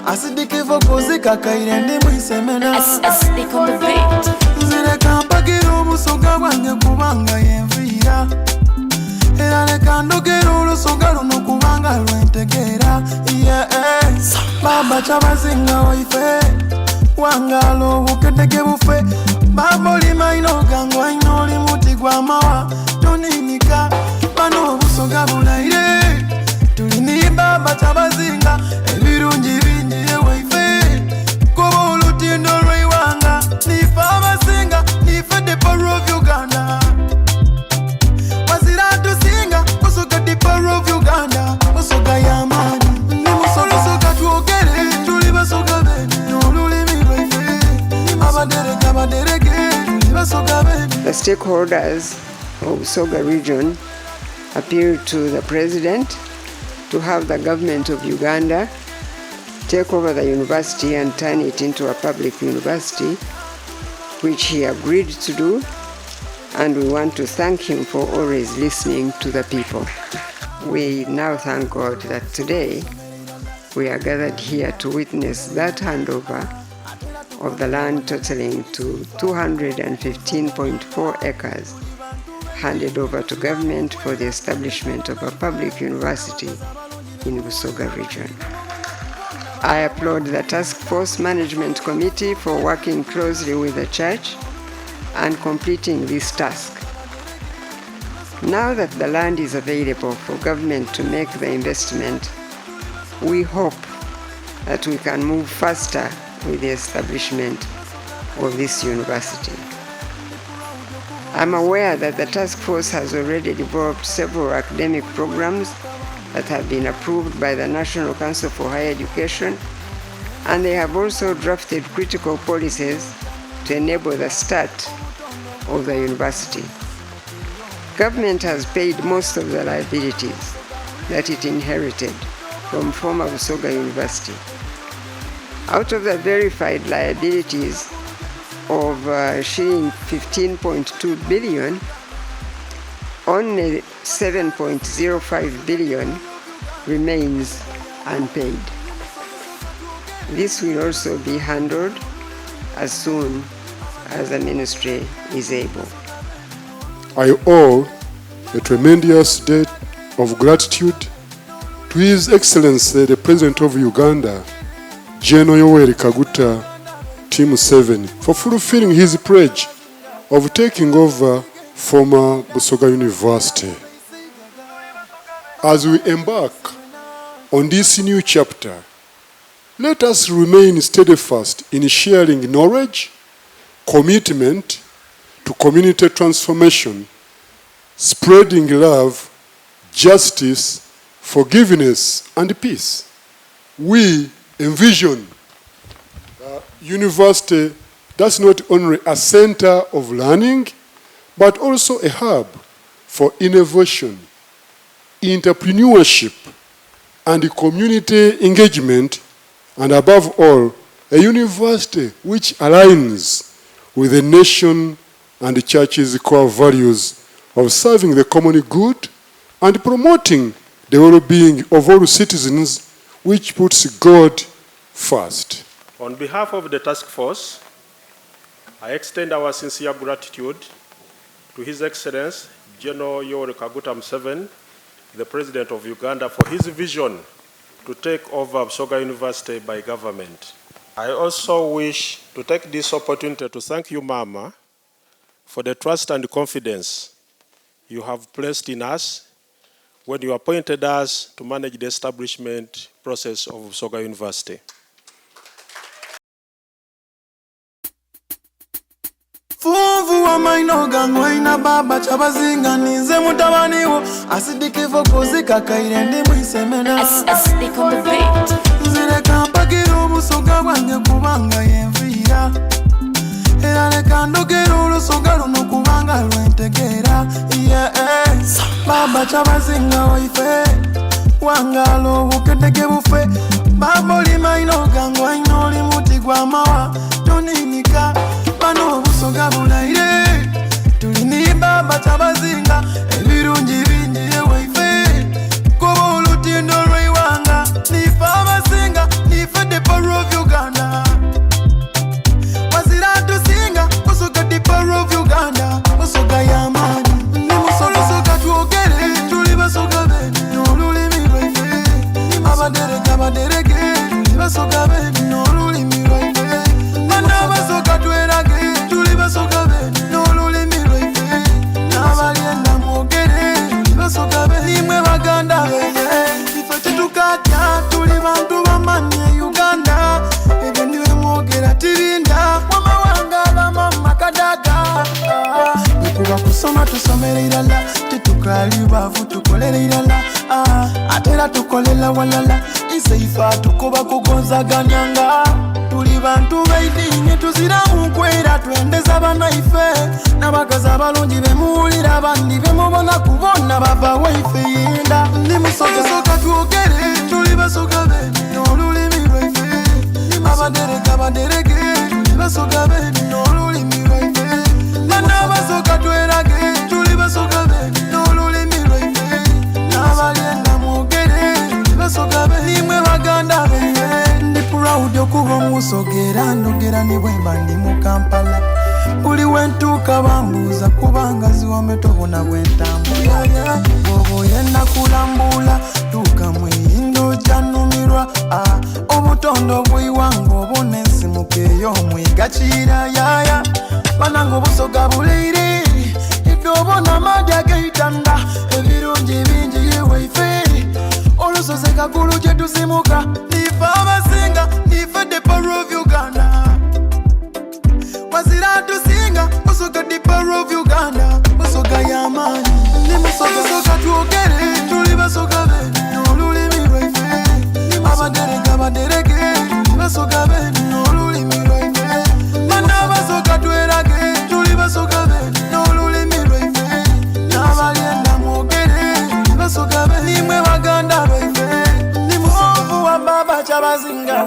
Asidikivo kuzika kaire ndi mwisemena Stick on the beat. Zireka mpagira Busoga bwange kubanga yenvira era leka ndogera olusoga luno kubanga lwentegera baba kyabazinga waife wangalo obukedege bufe baba oli maino gangu aino oli muti gwa mawa toninika bano Busoga bulaire tulini baba kyabazinga ebirungi bingi ewaife kuba olutindo lweiwanga nife abasinga nife the power of Uganda wazira tusinga Busoga the power of Uganda Busoga yamani ni Busoga tuogere tuli Busoga bene olulimi lwaife abaderege tuli Busoga bene. The stakeholders of Busoga region appealed to the president to have the government of Uganda take over the university and turn it into a public university, which he agreed to do, and we want to thank him for always listening to the people. We now thank God that today we are gathered here to witness that handover of the land totaling to 215.4 acres handed over to government for the establishment of a public university in Busoga region. I applaud the Task Force Management Committee for working closely with the church and completing this task. Now that the land is available for government to make the investment, we hope that we can move faster with the establishment of this university. I'm aware that the task force has already developed several academic programs that have been approved by the National Council for Higher Education, and they have also drafted critical policies to enable the start of the university. Government has paid most of the liabilities that it inherited from former Busoga University. Out of the verified liabilities of shilling 15.2 billion, only 7.05 billion remains unpaid. This will also be handled as soon as the ministry is able. I owe a tremendous debt of gratitude to His Excellency the President of Uganda, General Yoweri Kaguta Team 7, for fulfilling his pledge of taking over former Busoga University. As we embark on this new chapter, let us remain steadfast in sharing knowledge, commitment to community transformation, spreading love, justice, forgiveness, and peace. We envision the university that's not only a center of learning, but also a hub for innovation, entrepreneurship, and community engagement, and above all, a university which aligns with the nation and the church's core values of serving the common good and promoting the well-being of all citizens, which puts God first. On behalf of the task force, I extend our sincere gratitude to His Excellency General Yoweri Kaguta Museveni, the President of Uganda, for his vision to take over Busoga University by government. I also wish to take this opportunity to thank you, Mama, for the trust and confidence you have placed in us when you appointed us to manage the establishment process of Busoga University. Fuvu wa maino gangu ina baba kyabazinga ninze mutabaniwo asidikivo kuzika kaire ndi mwisemena Stick on the beat. zireka mpagira Busoga bwange kubanga yenvira era leka ndogera olusoga luno kubanga lwentegera baba kyabazinga waife wangalo obukedege bufe baba oli maino gangu aino oli muti gwa mawa toninika bano Busoga bulaire tulini baba kyabazinga ebirungi bingi ewaife kuba olutindo lweiwanga nife abasinga nife tukali bafu tukolera irala atera tukolela walala iseifa tukoba kugonzaganyanga tuli bantu baidini tuzira mukwera twendeza banaife n'abakazi abalungi bemuwulira abandi bemubona kubona bava waife yenda ndi musoga twogere tuli basoga bene n'olulimi lwaife abaderege tuli basoga bene n'olulimi lwaife n'abasoga twerage tuli basoga bene n'olulimi lwaife n'abalyenda mwogere tuli basoga bene nimwe baganda bene ndi proud okuba omusogera ndogera ne bwemba ndi mu Kampala buli wentuuka bambuuza kubanga ziwame tobona bwentambula bw'oba oyenda kulambula tuuka muyindo gyanumirwa obutondo bwiwanga obona ensimuka ey'omwiga kiira yaya bananga obusoga buleire idde obona amaadi ag'eitanda ebirungi bingi yewaife olusozi kagulu gye tuzimuka nife abasinga nife the power of Uganda wazira tusinga Busoga the power of Uganda Busoga y'amaanyi ndi musoga twogere tuli basoga bene n'olulimi lwaife abaderege basoga bene n'olulimi lwaife n'abasoga twerage tuli basoga bene n'olulimi lwaife n'abalyenda mwogere basoga bene nimwe baganda baife ndi musoga wa baba kyabazinga